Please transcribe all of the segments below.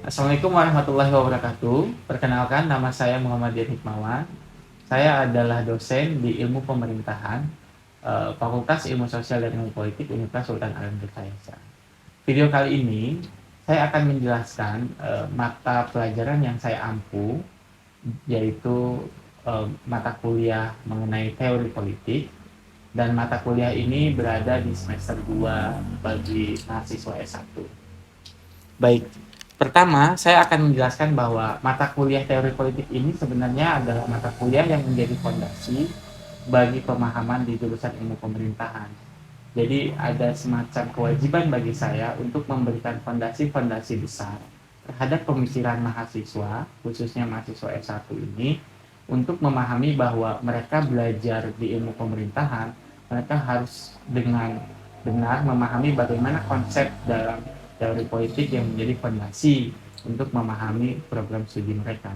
Assalamualaikum warahmatullahi wabarakatuh. Perkenalkan, nama saya Muhammad Dian Hikmawan. Saya adalah dosen di Ilmu Pemerintahan, Fakultas Ilmu Sosial dan Ilmu Politik Universitas Sultan Alamgir Faisal. Video kali ini saya akan menjelaskan mata pelajaran yang saya ampu, yaitu mata kuliah mengenai teori politik, dan mata kuliah ini berada di semester 2 bagi mahasiswa S1. Baik, pertama saya akan menjelaskan bahwa mata kuliah teori politik ini sebenarnya adalah mata kuliah yang menjadi fondasi bagi pemahaman di jurusan ilmu pemerintahan. Jadi ada semacam kewajiban bagi saya untuk memberikan fondasi-fondasi besar terhadap pemikiran mahasiswa, khususnya mahasiswa S1 ini, untuk memahami bahwa mereka belajar di ilmu pemerintahan, mereka harus dengan benar memahami bagaimana konsep dalam teori politik yang menjadi fondasi untuk memahami program studi mereka.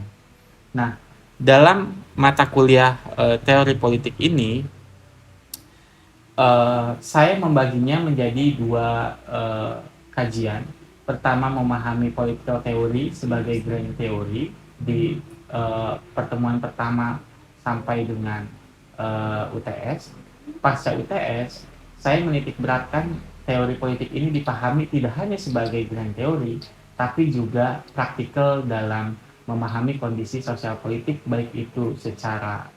Nah, dalam mata kuliah teori politik ini, saya membaginya menjadi dua kajian. Pertama, memahami political theory sebagai grand theory di pertemuan pertama sampai dengan UTS. Pasca UTS, saya menitik beratkan teori politik ini dipahami tidak hanya sebagai grand teori, tapi juga praktikal dalam memahami kondisi sosial politik, baik itu secara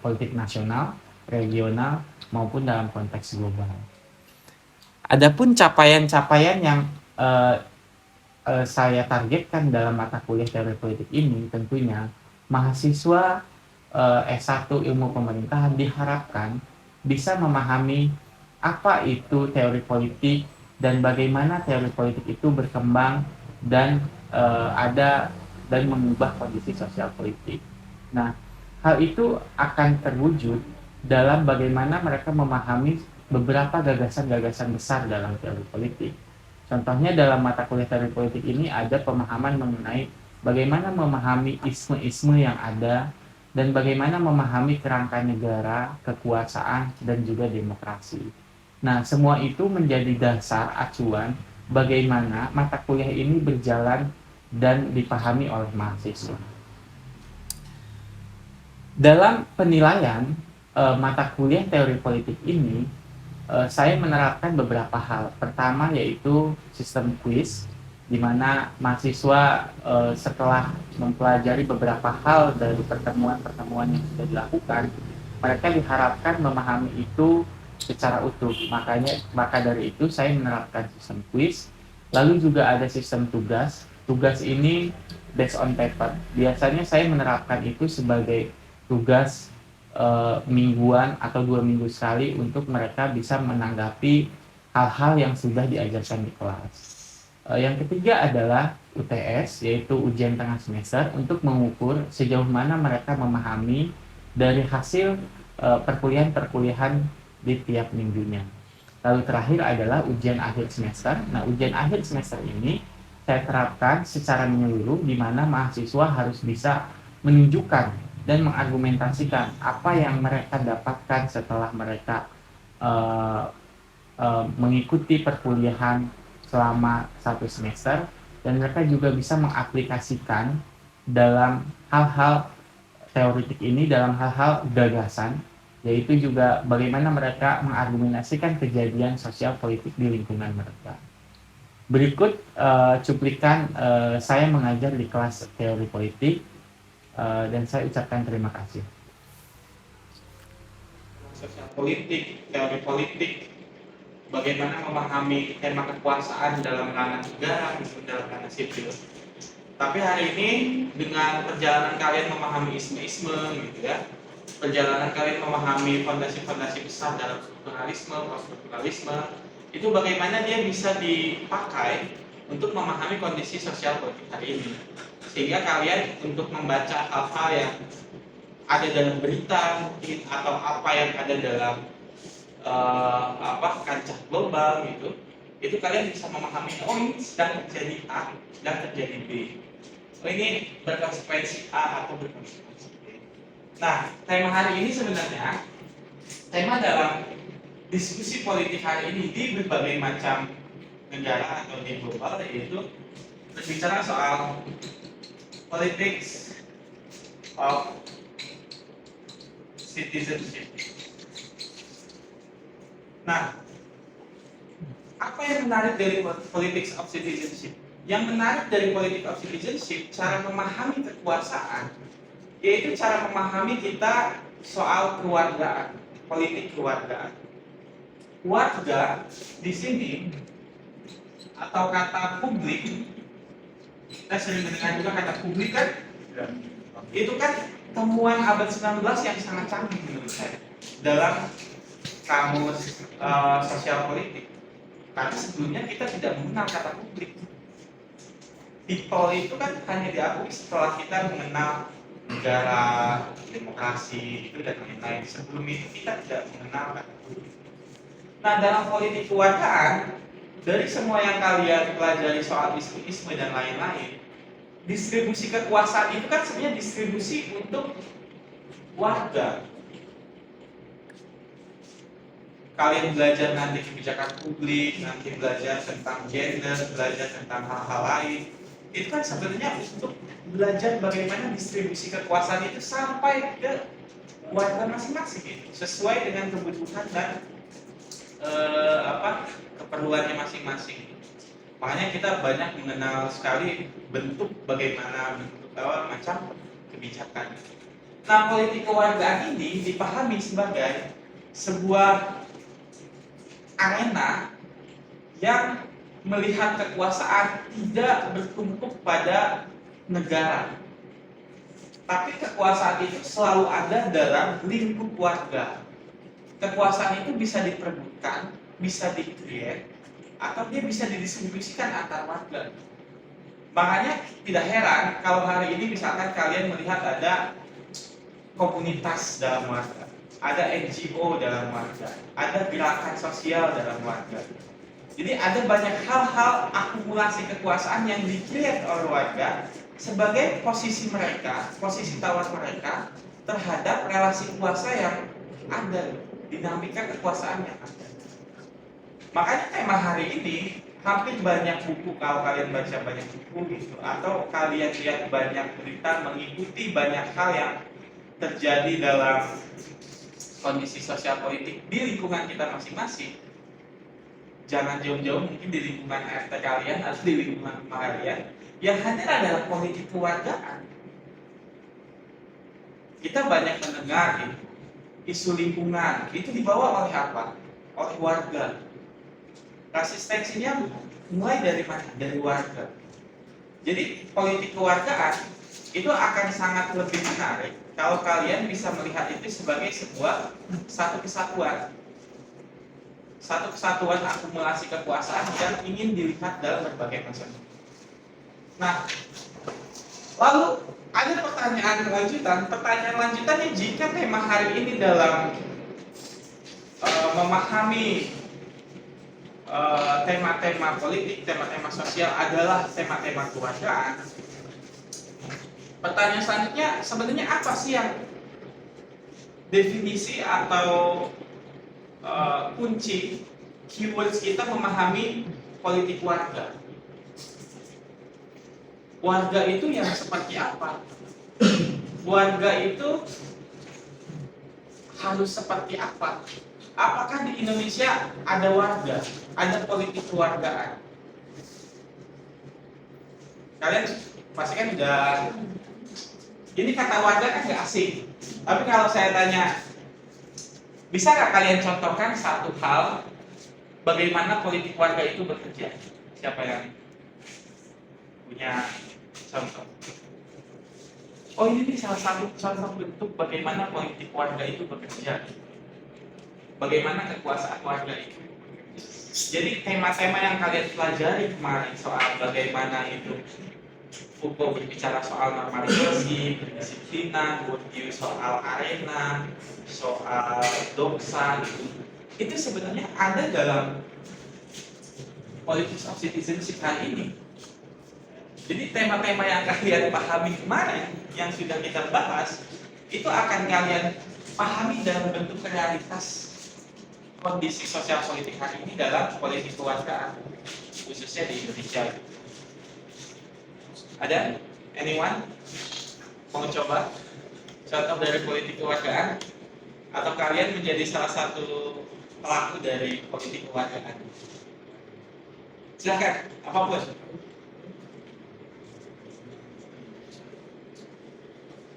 politik nasional, regional, maupun dalam konteks global. Adapun capaian-capaian yang saya targetkan dalam mata kuliah teori politik ini, tentunya mahasiswa S1 ilmu pemerintahan diharapkan bisa memahami apa itu teori politik dan bagaimana teori politik itu berkembang dan ada dan mengubah kondisi sosial politik. Nah, hal itu akan terwujud dalam bagaimana mereka memahami beberapa gagasan-gagasan besar dalam teori politik. Contohnya dalam mata kuliah teori politik ini ada pemahaman mengenai bagaimana memahami isme-isme yang ada dan bagaimana memahami kerangka negara, kekuasaan, dan juga demokrasi. Nah, semua itu menjadi dasar acuan bagaimana mata kuliah ini berjalan dan dipahami oleh mahasiswa. Dalam penilaian mata kuliah teori politik ini, saya menerapkan beberapa hal. Pertama yaitu sistem kuis, di mana mahasiswa setelah mempelajari beberapa hal dari pertemuan-pertemuan yang sudah dilakukan, mereka diharapkan memahami itu secara utuh. Maka dari itu saya menerapkan sistem kuis. Lalu juga ada sistem tugas. Tugas ini based on paper. Biasanya saya menerapkan itu sebagai tugas mingguan atau 2 minggu sekali untuk mereka bisa menanggapi hal-hal yang sudah diajarkan di kelas. Yang ketiga adalah UTS, yaitu ujian tengah semester, untuk mengukur sejauh mana mereka memahami dari hasil perkuliahan di tiap minggunya. Lalu terakhir adalah ujian akhir semester. Nah, ujian akhir semester ini saya terapkan secara menyeluruh, di mana mahasiswa harus bisa menunjukkan dan mengargumentasikan apa yang mereka dapatkan setelah mereka mengikuti perkuliahan selama 1 semester, dan mereka juga bisa mengaplikasikan dalam hal-hal teoritik ini, dalam hal-hal gagasan, yaitu juga bagaimana mereka mengargumentasikan kejadian sosial politik di lingkungan mereka. Berikut cuplikan saya mengajar di kelas teori politik, dan saya ucapkan terima kasih. Sosial politik, teori politik, bagaimana memahami tema kekuasaan dalam ranah negara maupun dalam ranah sipil. Tapi hari ini dengan perjalanan kalian memahami isme-isme gitu ya, perjalanan kalian memahami fondasi-fondasi besar dalam strukturalisme, poststrukturalisme, itu bagaimana dia bisa dipakai untuk memahami kondisi sosial politik hari ini. Sehingga kalian untuk membaca hal-hal yang ada dalam berita mungkin, atau apa yang ada dalam kancah global gitu, itu kalian bisa memahami, oh ini sedang terjadi A, sedang terjadi B, oh ini berkonsekuensi A atau berkonsekuensi B. Nah, tema hari ini sebenarnya tema dalam diskusi politik hari ini di berbagai macam negara atau di global, yaitu berbicara soal politics of citizenship. Nah, apa yang menarik dari politics of citizenship? Yang menarik dari politics of citizenship, cara memahami kekuasaan, yaitu cara memahami kita soal keluargaan, politik keluargaan. Warga di sini atau kata publik, kita sering mendengar juga kata publik kan? Itu kan temuan abad 19 yang sangat canggih menurut saya dalam kamus sosial politik. Karena sebelumnya kita tidak mengenal kata publik. People itu kan hanya diakui setelah kita mengenal negara, demokrasi, itu dan lain-lain. Sebelum itu kita tidak mengenal kata publik. Nah, dalam politik kewargaan, dari semua yang kalian pelajari soal isu-isu dan lain-lain, distribusi kekuasaan itu kan sebenarnya distribusi untuk warga. Kalian belajar nanti kebijakan publik, nanti belajar tentang gender, belajar tentang hal-hal lain. Itu kan sebenarnya untuk belajar bagaimana distribusi kekuasaan itu sampai ke warga masing-masing gitu, sesuai dengan kebutuhan dan keperluannya masing-masing. Makanya kita banyak mengenal sekali bentuk bagaimana macam kebijakan. Nah, politik kewargaan ini dipahami sebagai sebuah arena yang melihat kekuasaan tidak bertumpuk pada negara, tapi kekuasaan itu selalu ada dalam lingkup warga. Kekuasaan itu bisa diperebutkan, bisa di-create, atau dia bisa didistribusikan antar warga. Makanya tidak heran kalau hari ini misalkan kalian melihat ada komunitas dalam warga, ada NGO dalam warga, ada gerakan sosial dalam warga. Jadi ada banyak hal-hal akumulasi kekuasaan yang di-create oleh warga sebagai posisi mereka, posisi tawar mereka terhadap relasi kuasa yang ada, dinamika kekuasaan yang ada. Makanya tema hari ini hampir banyak buku, kalau kalian baca banyak buku gitu, atau kalian lihat banyak berita, mengikuti banyak hal yang terjadi dalam kondisi sosial politik di lingkungan kita masing-masing. Jangan jauh-jauh, mungkin di lingkungan RT kalian atau di lingkungan rumah kalian, yang hadir adalah politik kewargaan. Kita banyak mendengar gitu, isu lingkungan itu dibawa oleh apa? Oleh warga. Resistensinya mulai dari mana? Dari warga. Jadi politik kewargaan itu akan sangat lebih menarik kalau kalian bisa melihat itu sebagai satu kesatuan akumulasi kekuasaan yang ingin dilihat dalam berbagai macam. Nah, lalu ada pertanyaan lanjutannya, jika tema hari ini dalam memahami tema-tema politik, tema-tema sosial adalah tema-tema kewargaan. Pertanyaan selanjutnya, sebenarnya apa sih yang definisi atau kunci keywords kita memahami politik warga? Warga itu yang seperti apa? Warga itu harus seperti apa? Apakah di Indonesia ada warga, ada politik kewargaan? Kalian pasti kan udah, ini kata warga kan gak asing. Tapi kalau saya tanya, bisa nggak kalian contohkan satu hal bagaimana politik warga itu bekerja? Siapa yang punya contoh? Oh, ini salah satu contoh bentuk bagaimana politik warga itu bekerja. Bagaimana kekuasaan warga itu. Jadi tema-tema yang kalian pelajari kemarin soal bagaimana itu Foucault berbicara soal normalisasi, kedisiplinan, Bourdieu soal arena, soal doxa, itu sebenarnya ada dalam politics of citizenship hari ini. Jadi tema-tema yang kalian pahami kemarin, yang sudah kita bahas, itu akan kalian pahami dalam bentuk realitas kondisi sosial politik hari ini dalam politik kewargaan, khususnya di Indonesia. Ada? Anyone? Mau coba? Contoh dari politik kewargaan? Atau kalian menjadi salah satu pelaku dari politik kewargaan? Silahkan, apapun.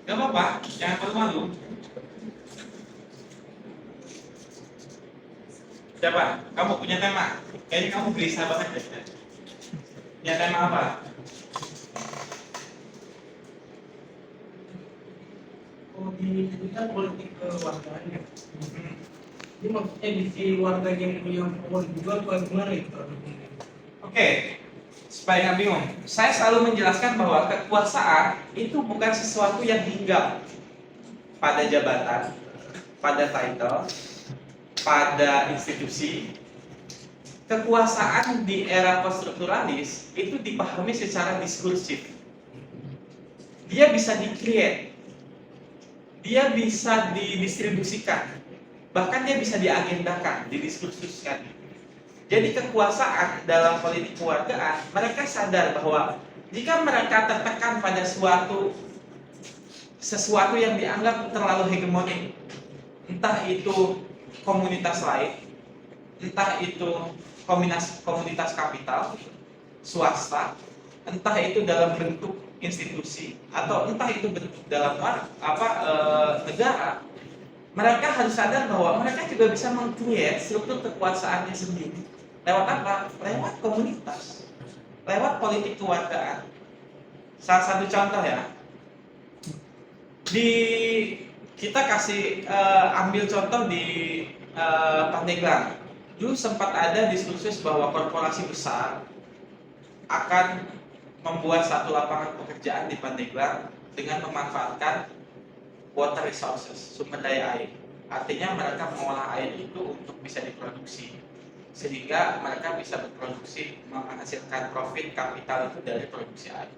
Gak apa-apa, jangan malu-malu. Siapa? Kamu punya tema? Kayaknya kamu gelisah banget ya. Punya tema apa? Oh, di itu kan politik kewargaan ya. Ini maksudnya di warga yang punya power juga atau gimana itu? Oke, supaya nggak bingung, saya selalu menjelaskan bahwa kekuasaan itu bukan sesuatu yang hinggap pada jabatan, pada title, pada institusi. Kekuasaan di era poststrukturalis itu dipahami secara diskursif. Dia bisa di-create, dia bisa didistribusikan, bahkan dia bisa diagendakan, didiskursuskan. Jadi kekuasaan dalam politik kewargaan, mereka sadar bahwa jika mereka tertekan pada sesuatu yang dianggap terlalu hegemonik, entah itu komunitas lain, entah itu komunitas kapital, swasta, entah itu dalam bentuk institusi, atau entah itu bentuk dalam negara, mereka harus sadar bahwa mereka juga bisa meng-create struktur kekuasaannya sendiri. Lewat apa? Lewat komunitas, lewat politik kewargaan. Salah satu contoh ya, kita kasih ambil contoh di Pandeglang. Dulu sempat ada diskursus bahwa korporasi besar akan membuat satu lapangan pekerjaan di Pandeglang dengan memanfaatkan water resources, sumber daya air. Artinya mereka mengolah air itu untuk bisa diproduksi, sehingga mereka bisa berproduksi, menghasilkan profit kapital itu dari produksi air.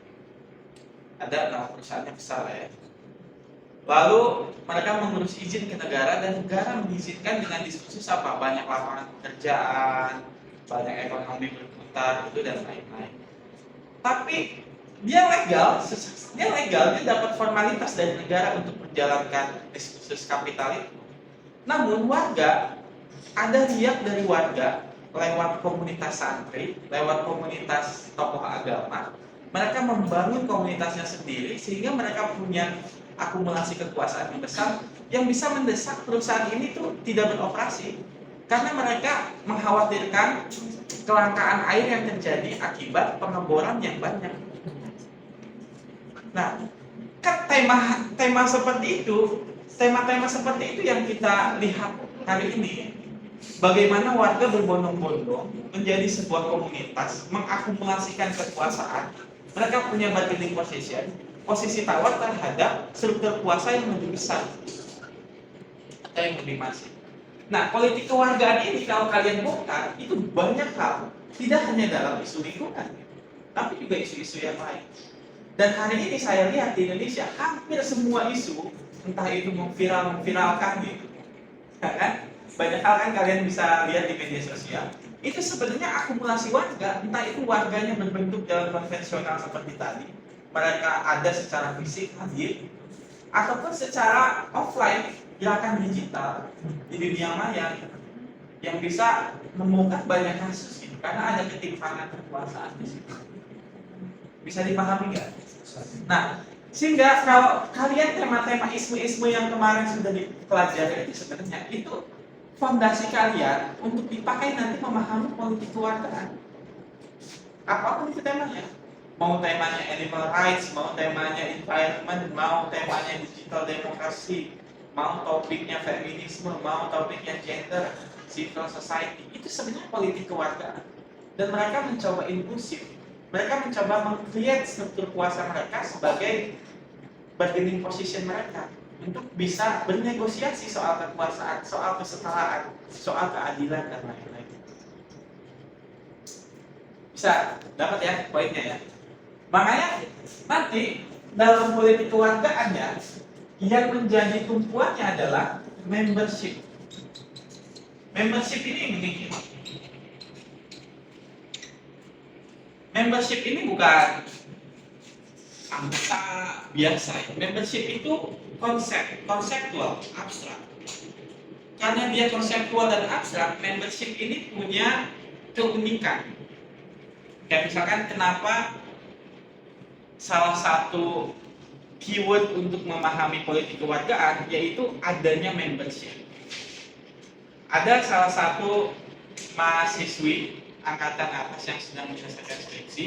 Ada nama perusahaannya besar ya. Lalu mereka mengurus izin ke negara dan negara mengizinkan dengan diskursus apa? Banyak lapangan pekerjaan, banyak ekonomi berputar itu dan lain-lain. Tapi dia legal, dia dapat formalitas dari negara untuk menjalankan diskursus kapital itu. Namun warga, ada riak dari warga lewat komunitas santri, lewat komunitas tokoh agama, mereka membangun komunitasnya sendiri sehingga mereka punya akumulasi kekuasaan yang besar yang bisa mendesak perusahaan ini tuh tidak beroperasi karena mereka mengkhawatirkan kelangkaan air yang terjadi akibat pengeboran yang banyak. Nah, kan tema seperti itu, tema-tema seperti itu yang kita lihat hari ini. Bagaimana warga berbondong-bondong menjadi sebuah komunitas, mengakumulasikan kekuasaan. Mereka punya bargaining position, posisi tawar terhadap struktur kuasa yang lebih besar atau yang lebih masif. Nah, politik kewargaan ini kalau kalian bongkar itu banyak hal, tidak hanya dalam isu lingkungan, tapi juga isu-isu yang lain. Dan hari ini saya lihat di Indonesia hampir semua isu, entah itu memviralkan gitu, ya kan? Banyak hal kan kalian bisa lihat di media sosial. Itu sebenarnya akumulasi warga, entah itu warganya berbentuk dalam konvensional seperti tadi, mereka ada secara fisik hadir, ataupun secara offline, gerakan digital di dunia maya yang bisa membongkar banyak kasus gitu, karena ada ketimpangan kekuasaan di situ. Bisa dipahami nggak? Nah, sehingga kalau kalian tema-tema isme-isme yang kemarin sudah dipelajari itu sebenarnya itu fondasi kalian untuk dipakai nanti memahami politik kewargaan. Apapun itu temanya. Mau temanya animal rights, mau temanya environment, mau temanya digital demokrasi, mau topiknya feminisme, mau topiknya gender, civil society, itu sebenarnya politik kewargaan. Dan mereka mencoba inklusif. Mereka mencoba meng-create struktur kuasa mereka sebagai bargaining position mereka untuk bisa bernegosiasi soal kekuasaan, soal kesetaraan, soal keadilan dan lain-lain. Bisa dapat ya poinnya ya. Makanya nanti dalam politik kewargaannya yang menjadi tumpuannya adalah membership. Membership ini begini. Membership ini bukan anggota biasa. Membership itu konseptual, abstrak. Karena dia konseptual dan abstrak, membership ini punya keunikan. Kayak misalkan kenapa salah satu keyword untuk memahami politik kewargaan yaitu adanya membership. Ada salah satu mahasiswi angkatan atas yang sedang menyelesaikan skripsi,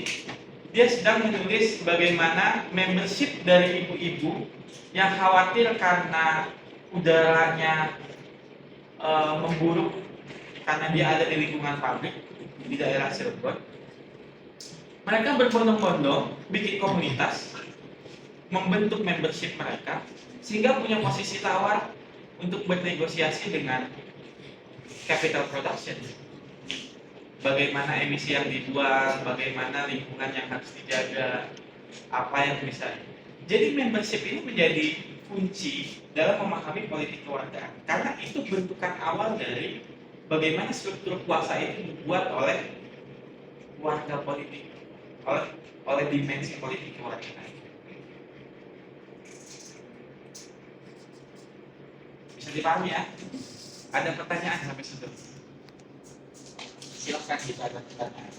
dia sedang menulis bagaimana membership dari ibu-ibu yang khawatir karena udaranya memburuk karena dia ada di lingkungan pabrik di daerah Cirebon. Mereka berbondong-bondong bikin komunitas, membentuk membership mereka sehingga punya posisi tawar untuk bernegosiasi dengan capital production. Bagaimana emisi yang dibuang, bagaimana lingkungan yang harus dijaga, apa yang bisa. Jadi membership ini menjadi kunci dalam memahami politik kewargaan karena itu bentukan awal dari bagaimana struktur kuasa itu dibuat oleh warga politik, oleh dimensi politik kewargaan. Bisa dipahami ya? Ada pertanyaan sampai situ? Silakan jika ada pertanyaan.